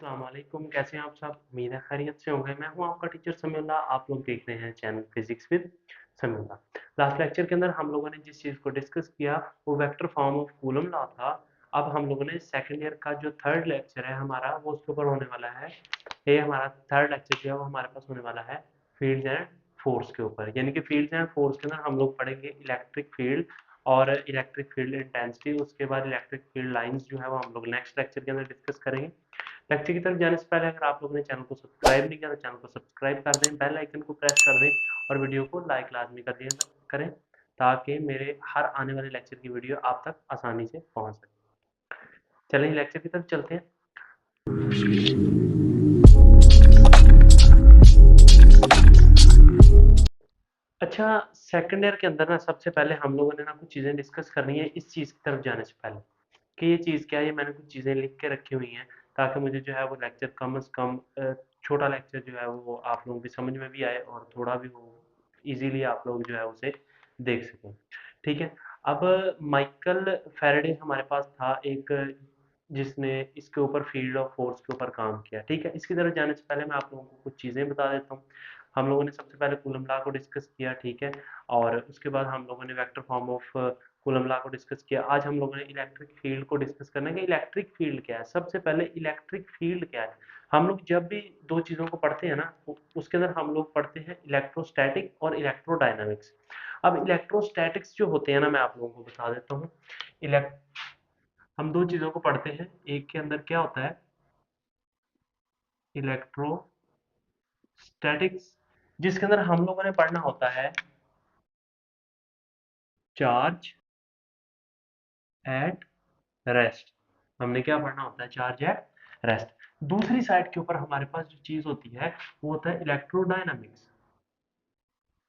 अस्सलाम वालेकुम, कैसे हैं आप सब? उम्मीद है खैरियत से होंगे। मैं हूं आपका टीचर समीउल्लाह। आप लोग देख रहे हैं channel physics with Samiullah. Last lecture के अंदर हम लोगों ने जिस चीज़ को डिस्कस किया वो vector form of coulomb law था। अब हम लोगों ने सेकंड ईयर का जो थर्ड लेक्चर है हमारा वो उसके ऊपर होने वाला है। ये हमारा थर्ड लेक्चर जो है वो हमारे पास होने वाला है फील्ड्स एंड फोर्स के ऊपर, यानी कि फील्ड्स एंड फोर्स के अंदर हम लोग पढ़ेंगे इलेक्ट्रिक फील्ड और इलेक्ट्रिक फील्ड इंटेंसिटी। उसके बाद इलेक्ट्रिक फील्ड लाइंस जो है वो हम लोग नेक्स्ट लेक्चर के अंदर डिस्कस करेंगे। लेक्चर की तरफ जाने से पहले अगर आप लोगों ने चैनल को सब्सक्राइब नहीं किया तो चैनल को सब्सक्राइब कर दें, बेल आइकन को प्रेस कर दें और वीडियो को लाइक लाजमी कर दिया करें ताकि मेरे हर आने वाले लेक्चर की वीडियो आप तक आसानी से पहुंच सके। चलिए लेक्चर की तरफ चलते हैं। अच्छा, सेकंड ईयर के अंदर ना सबसे पहले हम लोगों ने ना कुछ चीज़ें डिस्कस करनी है इस चीज़ की तरफ जाने से पहले कि ये चीज़ क्या है। ये मैंने कुछ चीज़ें लिख के रखी हुई हैं ताकि मुझे जो है वो लेक्चर कम से कम छोटा लेक्चर जो है वो आप लोगों की समझ में भी आए और थोड़ा भी वो इजीली आप लोग जो है उसे देख सकें। ठीक है। अब माइकल फैराडे हमारे पास था एक, जिसने इसके ऊपर फील्ड ऑफ फोर्स के ऊपर काम किया। ठीक है, इसकी तरफ जाने से पहले मैं आप लोगों को कुछ चीज़ें बता देता हूँ। हम लोगों ने सबसे पहले कूलम लॉ को डिस्कस किया। ठीक है, और उसके बाद हम लोगों ने vector form of coulomb law को डिस्कस किया। आज हम लोगों ने इलेक्ट्रिक फील्ड को डिस्कस करना है कि इलेक्ट्रिक फील्ड क्या है। सबसे पहले इलेक्ट्रिक फील्ड क्या है। हम लोग जब भी दो चीज़ों को पढ़ते हैं ना उसके अंदर हम लोग पढ़ते हैं इलेक्ट्रोस्टैटिक और इलेक्ट्रोडायनामिक्स। अब इलेक्ट्रोस्टैटिक्स जो होते हैं ना, मैं आप लोगों को बता देता हूँ। इलेक्ट हम दो चीज़ों को पढ़ते हैं, एक के अंदर क्या होता है इलेक्ट्रोस्टैटिक्स, जिसके अंदर हम लोगों ने पढ़ना होता है चार्ज एट रेस्ट। हमने क्या पढ़ना होता है, चार्ज एट रेस्ट। दूसरी साइड के ऊपर हमारे पास जो चीज होती है वो होता है इलेक्ट्रोडायनामिक्स।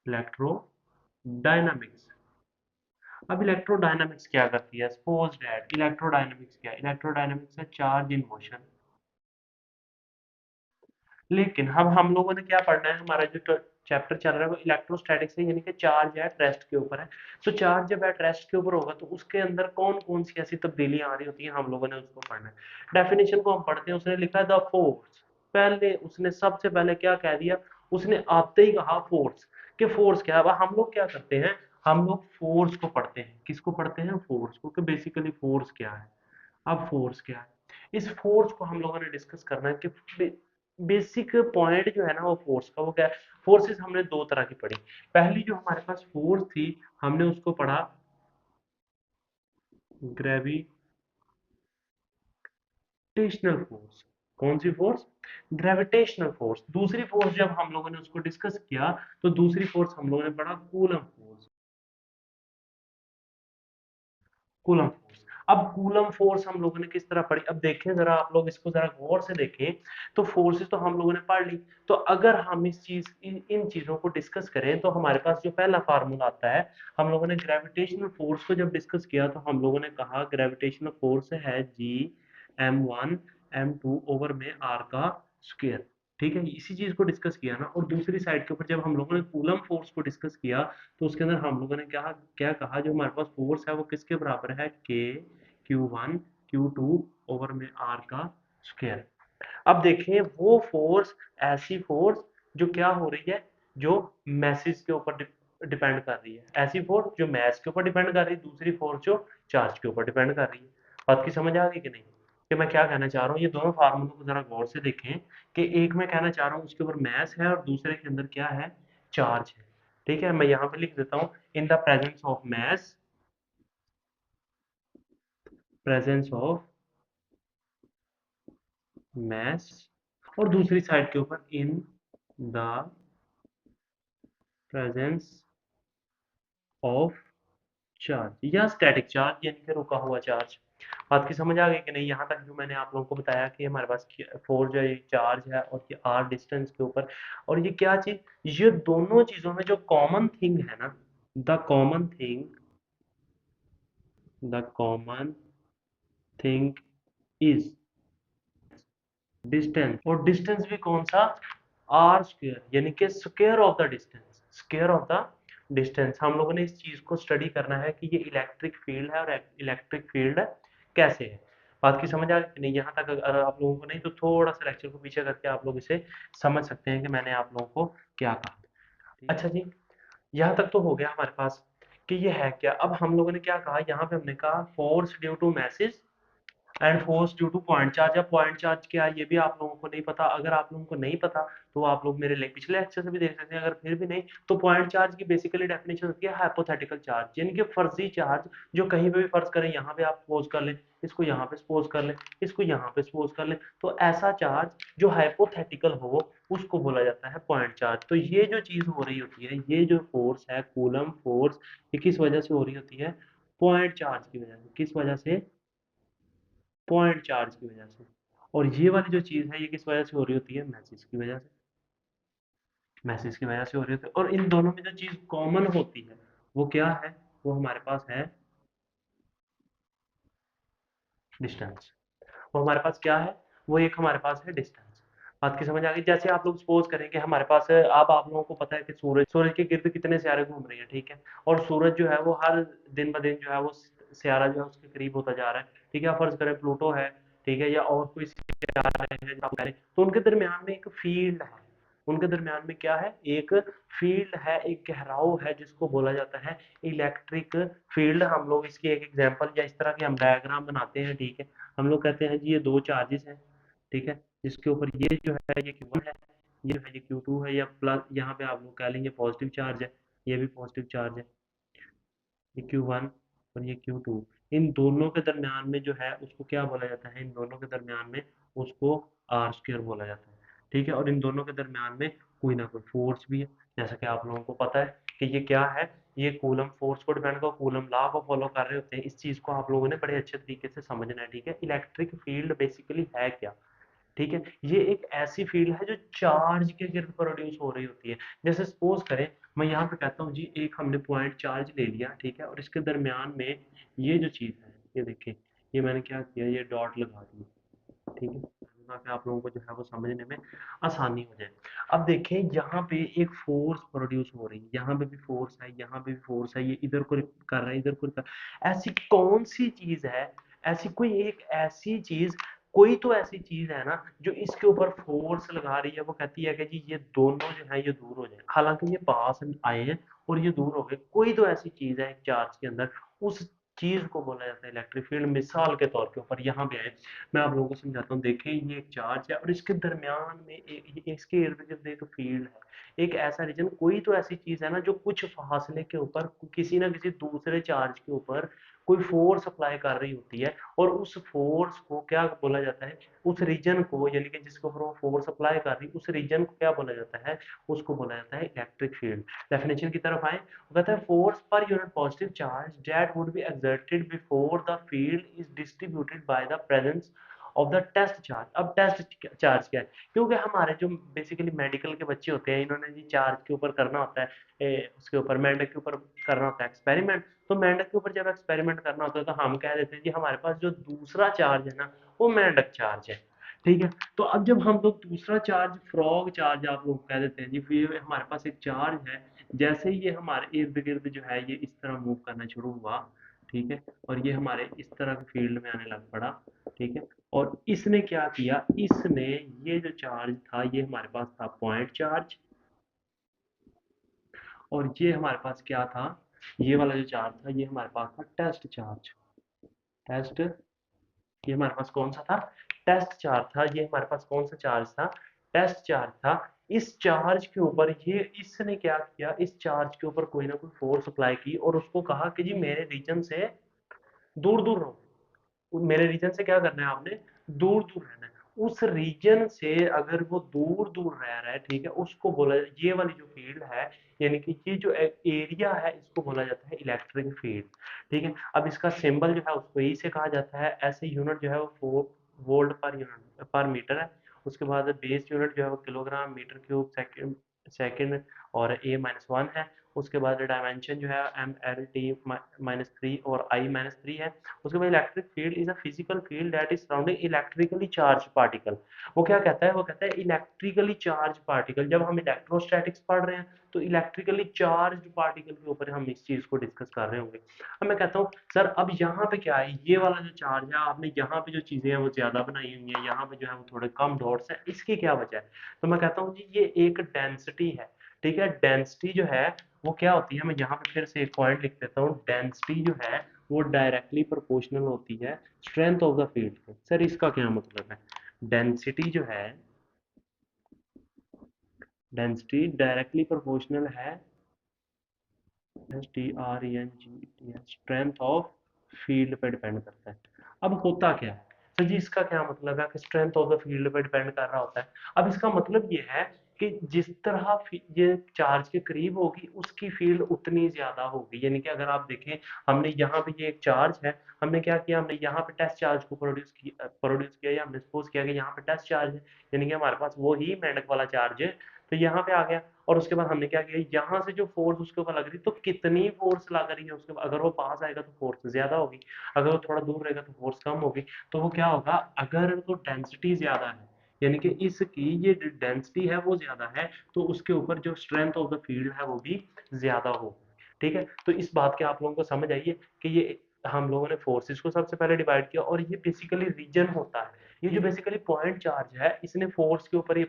इलेक्ट्रोडायनामिक्स। अब इलेक्ट्रोडायनामिक्स क्या करती है, सपोज दैट इलेक्ट्रोडायनामिक्स क्या है, इलेक्ट्रोडायनामिक्स है चार्ज इन मोशन। लेकिन हम लोगों ने क्या पढ़ना है, हमारा जो चैप्टर चल रहा है वो इलेक्ट्रोस्टैटिक्स है, यानी कि चार्ज एट रेस्ट के ऊपर है। तो चार्ज जब एट रेस्ट के ऊपर होगा तो उसके अंदर कौन कौन सी ऐसी तब्दीलियां आ रही होती हैं, हम लोगों ने उसको पढ़ना है। डेफिनेशन को हम पढ़ते हैं, उसने लिखा है द फोर्स। पहले उसने सबसे पहले क्या कह दिया, उसने आते ही कहा फोर्स। कि फोर्स क्या है। अब हम लोग क्या करते हैं, हम लोग फोर्स को पढ़ते हैं। किसको पढ़ते हैं, फोर्स को, कि बेसिकली फोर्स क्या है। अब फोर्स क्या है, इस फोर्स को हम लोगों ने डिस्कस करना है कि बेसिक पॉइंट जो है ना वो फोर्स का वो क्या है। फोर्सेस हमने दो तरह की पढ़ी। पहली जो हमारे पास फोर्स थी हमने उसको पढ़ा ग्रेविटेशनल फोर्स। कौन सी फोर्स, ग्रेविटेशनल फोर्स। दूसरी फोर्स जब हम लोगों ने उसको डिस्कस किया तो दूसरी फोर्स हम लोगों ने पढ़ा कूलम फोर्स। Coulomb force. अब कूलम फोर्स हम लोगों ने किस तरह पढ़ी, अब देखें जरा आप लोग इसको जरा गौर से देखें। तो फोर्सेस तो हम लोगों ने पढ़ ली। तो अगर हम इस चीज इन चीजों को डिस्कस करें तो हमारे पास जो पहला फार्मूला आता है, हम लोगों ने ग्रेविटेशनल फोर्स को जब डिस्कस किया तो हम लोगों ने कहा ग्रेविटेशनल फोर्स है G m1 m2 में आर का स्क्वायर। ठीक है, इसी चीज को डिस्कस किया ना। और दूसरी साइड के ऊपर जब हम लोगों ने कूलम फोर्स को डिस्कस किया तो उसके अंदर हम लोगों ने क्या क्या कहा, जो हमारे पास फोर्स है वो किसके बराबर है, K Q1 Q2 में आर का स्क्वायर। अब देखें वो फोर्स, ऐसी फोर्स जो क्या हो रही है, जो मैसेज के ऊपर डिपेंड कर रही है। ऐसी फोर्स जो मैस के ऊपर डिपेंड कर रही है, दूसरी फोर्स जो चार्ज के ऊपर डिपेंड कर रही है। बात की समझ आ गई कि नहीं, कि मैं क्या कहना चाह रहा हूँ। ये दोनों फार्मूलों को जरा गौर से देखें कि एक मैं कहना चाह रहा हूँ उसके ऊपर मैस है और दूसरे के अंदर क्या है, चार्ज है। ठीक है, मैं यहाँ पे लिख देता हूँ in the presence of mass, presence of mass, और दूसरी साइड के ऊपर in the presence of charge या स्टैटिक चार्ज, यानी कि रुका हुआ चार्ज। बात की समझ आ गई कि नहीं। यहाँ तक जो मैंने आप लोगों को बताया कि हमारे पास फोर जो है चार्ज है और ये आर डिस्टेंस के ऊपर, और ये क्या चीज, ये दोनों चीजों में जो कॉमन थिंग है ना, the common thing, the common thing is distance. और डिस्टेंस भी कौन सा, आर स्क्वायर, यानी कि square of the distance, square of the distance. हम लोगों ने इस चीज को स्टडी करना है कि ये इलेक्ट्रिक फील्ड है और इलेक्ट्रिक फील्ड कैसे है। बात की समझ आ गई कि नहीं? यहाँ तक अगर आप लोगों को नहीं तो थोड़ा सा लेक्चर को पीछे करके आप लोग इसे समझ सकते हैं कि मैंने आप लोगों को क्या कहा। अच्छा जी, यहाँ तक तो हो गया हमारे पास कि ये है क्या। अब हम लोगों ने क्या कहा, यहाँ पे हमने कहा force due to message and force due to point charge. अब पॉइंट चार्ज क्या है ये भी आप लोगों को नहीं पता। अगर आप लोगों को नहीं पता तो आप लोग मेरे पिछले लेक्चर से भी देख सकते हैं। अगर फिर भी नहीं तो पॉइंट चार्ज की बेसिकली डेफिनेशन होती है हाइपोथेटिकल चार्ज, यानी कि फर्जी चार्ज जो कहीं पे भी फर्ज करें, यहाँ पे आप सपोज कर लें, इसको यहाँ पे सपोज कर लें, इसको यहाँ पे सपोज कर लें, तो ऐसा चार्ज जो हाइपोथेटिकल हो उसको बोला जाता है पॉइंट चार्ज। तो ये जो चीज हो रही होती है, ये जो फोर्स है कूलम फोर्स, ये किस वजह से हो रही होती है? पॉइंट चार्ज की वजह से। किस वजह से? पॉइंट चार्ज की वजह से। और ये वाली जो चीज है ये किस वजह से हो रही होती है? मैसेज की वजह से। मैसेज की वजह से हो रही होती है। और इन दोनों में जो चीज कॉमन होती है वो क्या है? वो हमारे पास है डिस्टेंस। वो हमारे पास क्या है? वो एक हमारे पास है डिस्टेंस। बात की समझ आ गई? जैसे आप लोग सपोज करें कि हमारे पास अब आप लोगों को पता है कि सूरज सूरज के गिर्द कितने सियारे घूम रही है, ठीक है? और सूरज जो है वो हर दिन ब दिन जो है वो सियारा जो है उसके करीब होता जा रहा है, ठीक है? आप फर्ज करें प्लूटो है, ठीक है, या और कोई सियारा है जो आप करें, तो उनके दरमियान में एक फील्ड है। उनके दरमियान में क्या है? एक फील्ड है, एक गहराव है जिसको बोला जाता है इलेक्ट्रिक फील्ड। हम लोग इसकी एक एग्जांपल या इस तरह के हम डायग्राम बनाते हैं, ठीक है? हम लोग कहते हैं जी ये दो चार्जेस हैं, ठीक है, जिसके ऊपर ये जो है ये Q1 है, ये है ये Q2 है, या प्लस यहाँ पे आप लोग कह लेंगे पॉजिटिव चार्ज है, ये भी पॉजिटिव चार्ज है, ये Q1 और ये Q2। इन दोनों के दरमियान में जो है उसको क्या बोला जाता है? इन दोनों के दरमियान में उसको आर स्क्वायर बोला जाता है, ठीक है? और इन दोनों के दरमियान में कोई ना कोई फोर्स भी है, जैसा कि आप लोगों को पता है कि ये क्या है? ये कूलम फोर्स को डिपेंड कर, कूलम लॉ को फॉलो कर रहे होते हैं। इस चीज को आप लोगों ने बड़े अच्छे तरीके से समझना है, ठीक है? इलेक्ट्रिक फील्ड बेसिकली है क्या, ठीक है? ये एक ऐसी फील्ड है जो चार्ज के गिर्द प्रोड्यूस हो रही होती है। जैसे सपोज करें मैं यहाँ पे कहता हूँ जी एक हमने पॉइंट चार्ज ले लिया, ठीक है, और इसके दरमियान में ये जो चीज है, ये देखिए, ये मैंने क्या किया, ये डॉट लगा दी, ठीक है, ताकि आप लोगों को जो है वो समझने में आसानी हो जाए। अब देखें यहाँ पे एक फोर्स प्रोड्यूस हो रही है, यहाँ पे भी फोर्स है, यहाँ पे भी फोर्स है, ये इधर को कर रहा है, इधर को कर। ऐसी कौन सी चीज है, ऐसी कोई एक ऐसी चीज, कोई तो ऐसी चीज है ना जो इसके ऊपर फोर्स लगा रही है, वो कहती है कि जी ये दोनों जो है ये दूर हो जाए, हालांकि ये पास आए हैं और ये दूर हो गए। कोई तो ऐसी चीज है एक चार्ज के अंदर, उस चीज को बोला जाता है इलेक्ट्रिक फील्ड। मिसाल के तौर के ऊपर यहाँ पे आए, मैं आप लोगों को समझाता हूँ। देखें ये एक चार्ज है और इसके दरमियान में इसके इर्द गिर्द एक फील्ड है, एक ऐसा रीजन। कोई तो ऐसी चीज है ना जो कुछ फासले के ऊपर किसी ना किसी दूसरे चार्ज के ऊपर कोई फोर्स अप्लाई कर रही होती है, और उस फोर्स को क्या बोला जाता है? उस रीजन को, यानी कि जिसके ऊपर वो फोर्स अप्लाई कर रही, उस रीजन को क्या बोला जाता है? उसको बोला जाता है इलेक्ट्रिक फील्ड। डेफिनेशन की तरफ आए, वो कहता है force per unit positive charge that would be exerted before the field is distributed by the presence of the test charge. अब टेस्ट चार्ज क्या है? क्योंकि हमारे जो बेसिकली मेडिकल के बच्चे होते हैं, इन्होंने जी चार्ज के ऊपर करना होता है, उसके ऊपर मेंढक के ऊपर करना होता है एक्सपेरिमेंट। तो मेंढक के ऊपर जब एक्सपेरिमेंट करना होता है तो हम कह देते हैं जी हमारे पास जो दूसरा चार्ज है ना वो मेंढक चार्ज है, ठीक है? तो अब जब हम लोग दूसरा चार्ज फ्रॉग चार्ज आप लोग कह देते हैं जी, फिर हमारे पास एक चार्ज है, जैसे ही ये हमारे इर्द गिर्द जो है ये इस तरह मूव करना शुरू हुआ, ठीक है, और ये हमारे इस तरह के फील्ड में आने लग पड़ा, ठीक है, और इसने क्या किया? इसने ये जो चार्ज था ये हमारे पास था पॉइंट चार्ज, और ये हमारे पास क्या था? ये वाला जो चार्ज था ये हमारे पास था टेस्ट चार्ज। टेस्ट, ये हमारे पास कौन सा था? टेस्ट चार्ज था। ये हमारे पास कौन सा चार्ज था? टेस्ट चार्ज था। इस चार्ज के ऊपर ये इसने क्या किया? इस चार्ज के ऊपर कोई ना कोई फोर्स अप्लाई की और उसको कहा कि जी मेरे रीजन से दूर दूर रहो। मेरे रीजन से क्या करना है आपने? दूर दूर रहना है। उस रीजन से अगर वो दूर दूर रह रहा है, ठीक है, उसको बोला, ये वाली जो फील्ड है, यानी कि ये जो एरिया है इसको बोला जाता है इलेक्ट्रिक फील्ड, ठीक है? अब इसका सिंबल जो है उसको ई से कहा जाता है। ऐसे यूनिट जो है वो वोल्ट पर यूनिट पर मीटर है। उसके बाद बेस यूनिट जो है वो kilogram metre cube second second और A-1 है। उसके बाद डायमेंशन जो है MLT-3 और I-3 है। उसके बाद electric field is a physical field that is surrounding electrically charge particle. वो क्या कहता है, वो कहता है इलेक्ट्रिकली चार्ज पार्टिकल। जब हम इलेक्ट्रोस्टैटिक्स पढ़ रहे हैं तो इलेक्ट्रिकली चार्ज पार्टिकल के ऊपर हम इस चीज को डिस्कस कर रहे होंगे। अब मैं कहता हूँ सर अब यहाँ पे क्या है, ये वाला जो चार्ज है आपने यहाँ पे जो चीजें हैं वो ज्यादा बनाई हुई है, यहाँ पे जो है वो थोड़े कम डॉट्स हैं, इसकी क्या वजह है? तो मैं कहता हूँ जी ये एक डेंसिटी है। ठीक है, डेंसिटी जो है वो क्या होती है, मैं यहाँ पे फिर से एक पॉइंट लिख देता हूँ। डेंसिटी जो है वो डायरेक्टली प्रोपोर्शनल होती है स्ट्रेंथ ऑफ द फील्ड के। सर इसका क्या मतलब है? डेंसिटी जो है, डेंसिटी डायरेक्टली प्रोपोर्शनल है स्ट्रेंथ ऑफ फील्ड पे डिपेंड करता है। अब होता क्या है सर जी, इसका क्या मतलब है कि स्ट्रेंथ ऑफ द फील्ड पे डिपेंड कर रहा होता है? अब इसका मतलब ये है कि जिस तरह ये चार्ज के करीब होगी उसकी फील्ड उतनी ज्यादा होगी। यानी कि अगर आप देखें, हमने यहाँ पे ये एक चार्ज है, हमने क्या किया, हमने यहाँ पे टेस्ट चार्ज को प्रोड्यूस किया या हमने सपोज किया कि यहाँ पे टेस्ट चार्ज है, यानी कि हमारे पास वो ही मेंढक वाला चार्ज है, तो यहाँ पे आ गया। और उसके बाद हमने क्या किया, यहाँ से जो फोर्स उसके ऊपर लग रही है, तो कितनी फोर्स लग रही है उसके, अगर वो पास आएगा तो फोर्स ज्यादा होगी, अगर वो थोड़ा दूर रहेगा तो फोर्स कम होगी। तो वो क्या होगा, अगर तो डेंसिटी ज्यादा है, यानी कि इसकी ये डेंसिटी है वो ज्यादा है, तो उसके ऊपर जो स्ट्रेंथ ऑफ द फील्ड है वो भी ज्यादा होगी। ठीक है, तो इस बात के आप लोगों को समझ आइए कि ये हम लोगों ने फोर्सेस को सबसे पहले डिवाइड किया, और ये बेसिकली रीजन होता है। ये जो बेसिकली पॉइंट चार्ज है, इसने फोर्स के ऊपर ही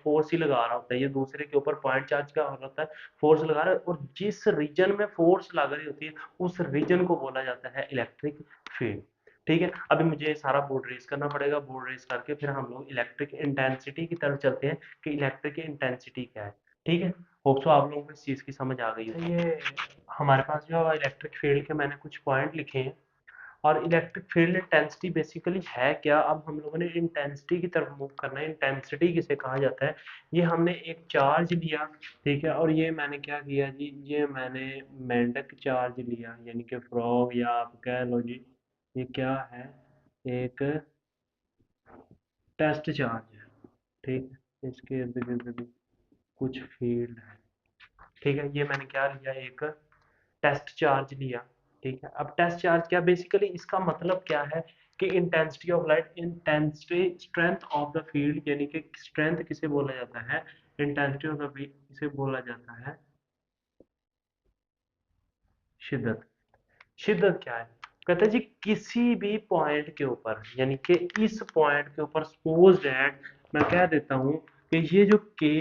फोर्स ही लगा रहा होता है, ये दूसरे के ऊपर पॉइंट चार्ज क्या हो रहा होता है, फोर्स लगा रहा है, और जिस रीजन में फोर्स लग रही होती है उस रीजन को बोला जाता है इलेक्ट्रिक फील्ड। ठीक है, अभी मुझे सारा बोर्ड रेस करना पड़ेगा, बोर्ड रेस करके फिर हम लोग इलेक्ट्रिक इंटेंसिटी की तरफ चलते हैं कि इलेक्ट्रिक इंटेंसिटी क्या है। ठीक है, होप सो आप लोगों को इस चीज की समझ आ गई है। ये हमारे पास जो इलेक्ट्रिक फील्ड के मैंने कुछ पॉइंट लिखे हैं। और इलेक्ट्रिक फील्ड इंटेंसिटी बेसिकली है क्या, अब हम लोगों ने इंटेंसिटी की तरफ मूव करना है। इंटेंसिटी किसे कहा जाता है? ये हमने एक चार्ज लिया, ठीक है, और ये मैंने क्या किया जी, ये मैंने मेंढक चार्ज लिया, यानी कि फ्रॉग, या आप कह लो जी ये क्या है, एक टेस्ट चार्ज है। ठीक है, इसके इर्द गिर्द भी कुछ फील्ड है। ठीक है, ये मैंने क्या लिया, एक टेस्ट चार्ज लिया। ठीक है, अब टेस्ट चार्ज क्या, बेसिकली इसका मतलब क्या है कि intensity of light, intensity strength of the field, यानी कि स्ट्रेंथ किसे बोला जाता है, इंटेंसिटी ऑफ द फील्ड किसे बोला जाता है, शिद्दत। शिद्दत क्या है, कहते हैं जी किसी भी पॉइंट के ऊपर, यानी कि इस पॉइंट के ऊपर सपोज दैट मैं कह देता हूं कि ये जो के,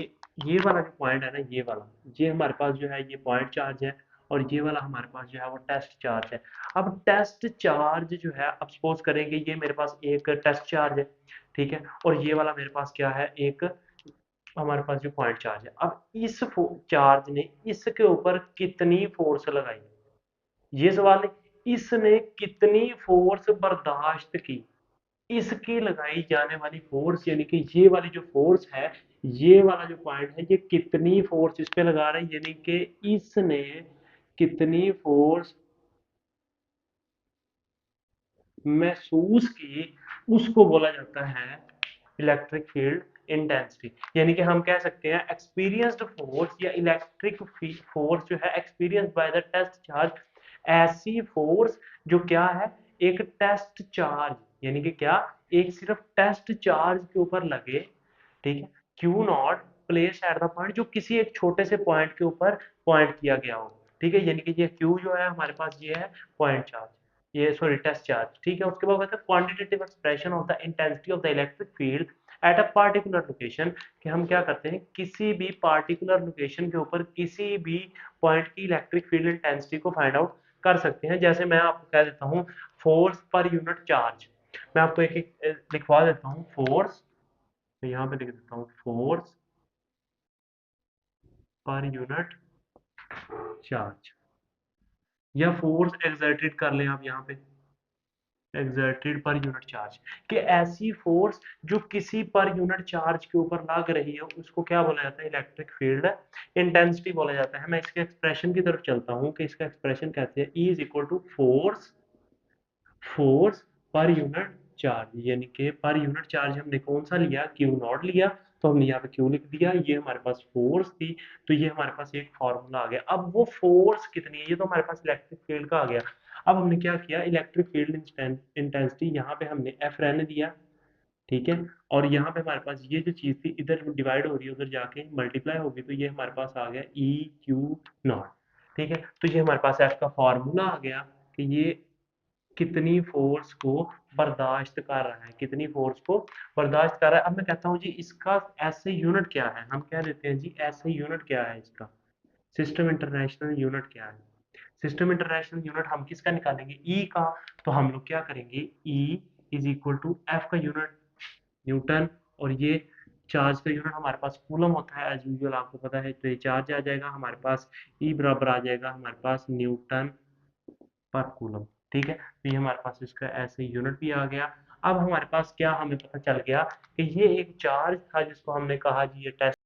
ये वाला जो पॉइंट है ना, ये वाला, ये हमारे पास जो है ये पॉइंट चार्ज है, और ये वाला हमारे पास जो है वो टेस्ट चार्ज है। अब टेस्ट चार्ज जो है, अब सपोज करेंगे ये मेरे पास एक टेस्ट चार्ज है, ठीक है, और ये वाला मेरे पास क्या है, एक हमारे पास जो पॉइंट चार्ज है। अब इस चार्ज ने इसके ऊपर कितनी फोर्स लगाई, ये सवाल है। इसने कितनी फोर्स बर्दाश्त की, इसकी लगाई जाने वाली फोर्स, यानी कि ये वाली जो फोर्स है, ये वाला जो पॉइंट है, ये कितनी फोर्स इस पे लगा रहा है, यानी कि इसने कितनी फोर्स महसूस की, उसको बोला जाता है इलेक्ट्रिक फील्ड इंटेंसिटी। यानी कि हम कह सकते हैं एक्सपीरियंस्ड फोर्स या इलेक्ट्रिक फोर्स जो है experience by the test charge, ऐसी फोर्स जो क्या है, एक टेस्ट चार्ज, यानी कि क्या, एक सिर्फ टेस्ट चार्ज के ऊपर लगे, ठीक है, Q not place at the point, जो किसी एक छोटे से पॉइंट के ऊपर पॉइंट किया गया हो। ठीक है, यानी कि ये क्यू जो है हमारे पास ये है पॉइंट चार्ज, ये सॉरी टेस्ट चार्ज। ठीक है, उसके बाद कहते हैं quantitative expression of the intensity of the electric field at a particular location, कि हम क्या करते हैं, किसी भी पार्टिकुलर लोकेशन के ऊपर किसी भी पॉइंट की इलेक्ट्रिक फील्ड इंटेंसिटी को फाइंड आउट कर सकते हैं। जैसे मैं आपको कह देता हूँ फोर्स पर यूनिट चार्ज, मैं आपको एक एक लिखवा देता हूँ फोर्स, मैं यहाँ पे लिख देता हूँ फोर्स पर यूनिट चार्ज, या फोर्स एक्सर्टेड कर लें आप यहाँ पे, एक्सर्टेड पर यूनिट चार्ज, कि ऐसी फोर्स जो किसी पर यूनिट चार्ज के ऊपर लग रही है उसको क्या बोला जाता है, इलेक्ट्रिक फील्ड इंटेंसिटी बोला जाता है। मैं इसके एक्सप्रेशन की तरफ चलता हूँ कि इसका एक्सप्रेशन कहते हैं E is equal to force, force per unit charge, यानी कि पर यूनिट चार्ज हमने कौन सा लिया, क्यू नॉट लिया, तो हमने यहाँ पे क्यू लिख दिया। ये हमारे पास फोर्स थी, तो ये हमारे पास एक फॉर्मूला आ गया। अब वो फोर्स कितनी है, ये तो हमारे पास इलेक्ट्रिक फील्ड का आ गया। अब हमने क्या किया, इलेक्ट्रिक फील्ड इंटेंसिटी यहाँ पे हमने एफ रहने दिया, ठीक है। और यहाँ पे हमारे पास ये जो चीज थी इधर डिवाइड हो रही है, उधर जाके मल्टीप्लाई होगी, तो ये हमारे पास आ गया ई क्यू नॉट, ठीक है। तो ये हमारे पास एफ का फॉर्मूला आ गया कि ये कितनी फोर्स को बर्दाश्त कर रहा है, कितनी फोर्स को बर्दाश्त कर रहा है। अब मैं कहता हूँ जी इसका ऐसे यूनिट क्या है, हम कह देते हैं जी ऐसे यूनिट क्या है इसका, सिस्टम इंटरनेशनल यूनिट क्या है। सिस्टम इंटरनेशनल यूनिट हम किसका निकालेंगे, ई का। तो हम लोग क्या करेंगे, E is equal to F का यूनिट न्यूटन, और ये चार्ज का यूनिट हमारे पास कूलम होता है एज यूजुअल, आपको पता है। तो ये चार्ज आ जाएगा हमारे पास, ई बराबर आ जाएगा हमारे पास न्यूटन पर कूलम, ठीक है। तो ये हमारे पास इसका ऐसे यूनिट भी आ गया। अब हमारे पास क्या हमें पता चल गया कि ये एक चार्ज था जिसको हमने कहा जी ये टेस्ट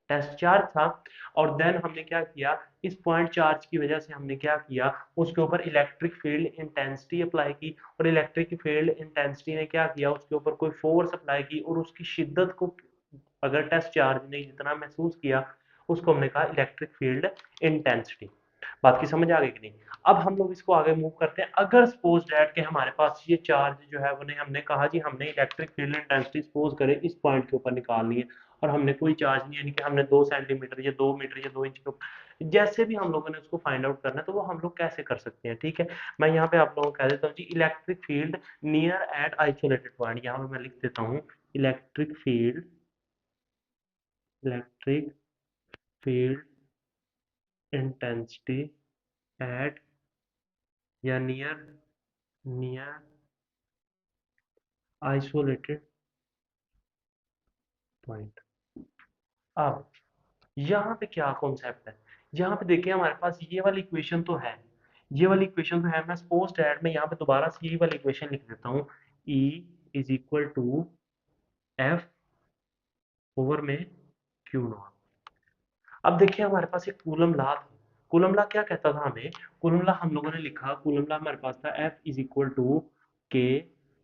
टेस्ट चार्ज था। और देन हमने क्या किया, इस पॉइंट चार्ज की वजह से हमने क्या किया, उसके ऊपर इलेक्ट्रिक फील्ड इंटेंसिटी अप्लाई की, और इलेक्ट्रिक फील्ड इंटेंसिटी ने क्या किया, उसके ऊपर कोई फोर्स अप्लाई की, और उसकी शिद्दत को अगर टेस्ट चार्ज ने जितना महसूस किया उसको हमने कहा इलेक्ट्रिक फील्ड इंटेंसिटी। बात की समझ आ गई कि नहीं। अब हम लोग इसको आगे मूव करते हैं। अगर सपोज दैट के हमारे पास ये चार्ज जो है वो हमने कहा जी हमने इलेक्ट्रिक फील्ड इंटेंसिटी सपोज करे इस पॉइंट के ऊपर निकालनी है, और हमने कोई चार्ज नहीं, यानी कि हमने 2 सेंटीमीटर या 2 मीटर या 2 इंच के ऊपर जैसे भी हम लोगों ने उसको फाइंड आउट करना है, तो वो हम लोग कैसे कर सकते हैं, ठीक है। मैं यहाँ पे आप लोगों को कह देता हूँ जी electric field near at isolated point, यहाँ पे मैं लिख देता हूँ electric field, electric field intensity at या नियर नियर आइसोलेटेड पॉइंट। अब यहाँ पे क्या कॉन्सेप्ट है, यहाँ पे देखिए हमारे पास ये वाली इक्वेशन तो है, ये वाली इक्वेशन तो है। मैं सपोज दैट मैं यहाँ पे दोबारा से ये वाली इक्वेशन लिख देता हूँ, E is equal to F over में क्यू नॉट। अब देखिए हमारे पास एक कूलम लॉ था, कूलम लॉ क्या कहता था हमें, कूलम लॉ हम लोगों ने लिखा, कूलम लॉ हमारे पास था एफ इज इक्वल टू के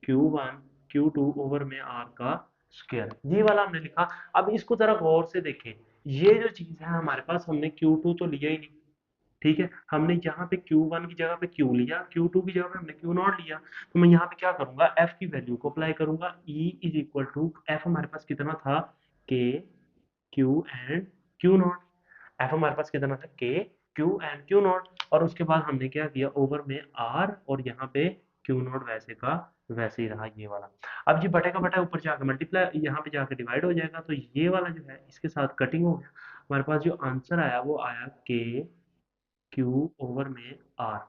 Q1 Q2 ओवर में आर का स्क्वायर, ये वाला हमने लिखा। अब इसको जरा गौर से देखें, ये जो चीज है हमारे पास हमने Q2 तो लिया ही नहीं, ठीक है। हमने यहाँ पे Q1 की जगह पे Q लिया, Q2 की जगह पे हमने Q नॉट लिया। तो मैं यहाँ पे क्या करूंगा, F की वैल्यू को अप्लाई करूंगा। E is equal to F हमारे पास कितना था, K Q and Q naught. F हमारे पास कितना था, K Q and Q naught. और उसके बाद हमने क्या किया, ओवर में R, और यहाँ पे Q नॉट वैसे का वैसे ही रहा ये वाला। अब ये बटे का बटा ऊपर जाकर मल्टीप्लाई यहाँ पे जाकर डिवाइड हो जाएगा, तो ये वाला जो है इसके साथ कटिंग हो गया। हमारे पास जो आंसर आया वो आया K Q ओवर में R।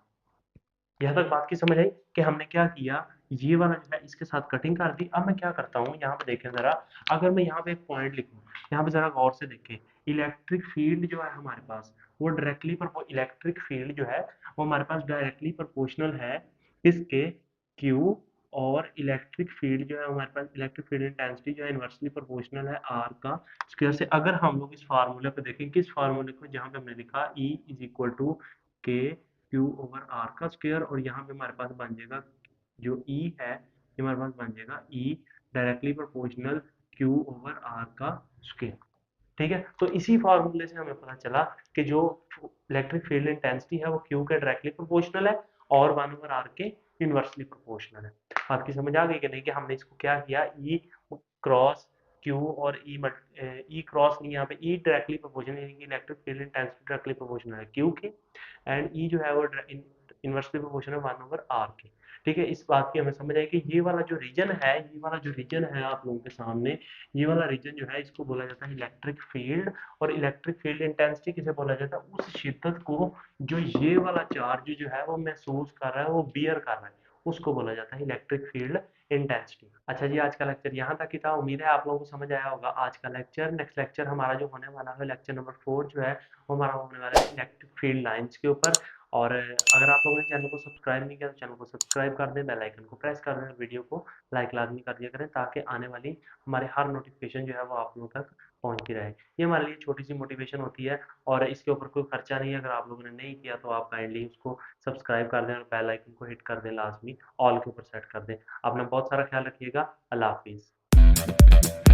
यहाँ तक बात की समझ आई कि हमने क्या किया, ये वाला जो है इसके साथ कटिंग कर दी। अब मैं क्या करता हूँ, यहाँ पे देखें जरा, अगर मैं यहाँ पे एक पॉइंट लिखूँ, यहाँ पे जरा गौर से देखें, इलेक्ट्रिक फील्ड जो है हमारे पास वो डायरेक्टली पर इलेक्ट्रिक फील्ड जो है वो हमारे पास डायरेक्टली प्रोपोर्शनल है इसके Q, और इलेक्ट्रिक फील्ड जो है हमारे पास इलेक्ट्रिक फील्ड इंटेंसिटी जो है इनवर्सली प्रोपोर्शनल है R का स्क्वायर से। अगर हम लोग इस फार्मूले को देखें, किस फार्मूले को, जहाँ पे हमने लिखा E इज इक्वल टू के Q ओवर आर का स्क्वायर, और यहाँ पे हमारे पास बन जाएगा जो E है, ये हमारे पास बन जाएगा E directly proportional Q over R का स्क्वायर, ठीक है। तो इसी फार्मूले से हमें पता चला कि जो इलेक्ट्रिक फील्ड इंटेंसिटी है वो Q के डायरेक्टली प्रोपोर्शनल है, और 1 ओवर आर के इनवर्सली प्रोपोर्शनल है। आपकी समझ आ गई कि नहीं, कि हमने इसको क्या किया, E क्रॉस Q और E क्रॉस नहीं, यहाँ पे E डायरेक्टली प्रोपोर्शनल, यानी कि electric field intensity directly proportional है Q के, एंड E जो है वो इनवर्सली प्रोपोर्शनल है 1 ओवर R के, ठीक है। इस बात की हमें समझ आई कि ये वाला जो रीजन है, ये वाला जो रीजन है आप लोगों के सामने, ये वाला रीजन जो है इसको बोला जाता है इलेक्ट्रिक फील्ड। और इलेक्ट्रिक फील्ड इंटेंसिटी किसे बोला जाता है, उस शिद्दत को जो ये वाला चार्ज जो है वो महसूस कर रहा है, वो बियर कर रहा है, उसको बोला जाता है इलेक्ट्रिक फील्ड इंटेंसिटी। अच्छा जी, आज का लेक्चर यहाँ तक ही था, उम्मीद है आप लोगों को समझ आया होगा आज का लेक्चर। नेक्स्ट लेक्चर हमारा जो होने वाला है, लेक्चर नंबर 4 जो है वो हमारा होने वाला है इलेक्ट्रिक फील्ड लाइंस के ऊपर। और अगर आप लोगों ने चैनल को सब्सक्राइब नहीं किया तो चैनल को सब्सक्राइब कर दें, बेल आइकन को प्रेस कर दें, वीडियो को लाइक लाज़मी कर दिया करें ताकि आने वाली हमारे हर नोटिफ़िकेशन जो है वो आप लोगों तक पहुँचती रहे। ये हमारे लिए छोटी-सी मोटिवेशन होती है और इसके ऊपर कोई खर्चा नहीं है। अगर आप लोगों ने नहीं किया तो आप काइंडली उसको सब्सक्राइब कर दें और बेल आइकन को हिट कर दें लाज़मी, ऑल के ऊपर सेट कर दें। अपना बहुत सारा ख्याल रखिएगा। अल्लाह हाफ़िज़।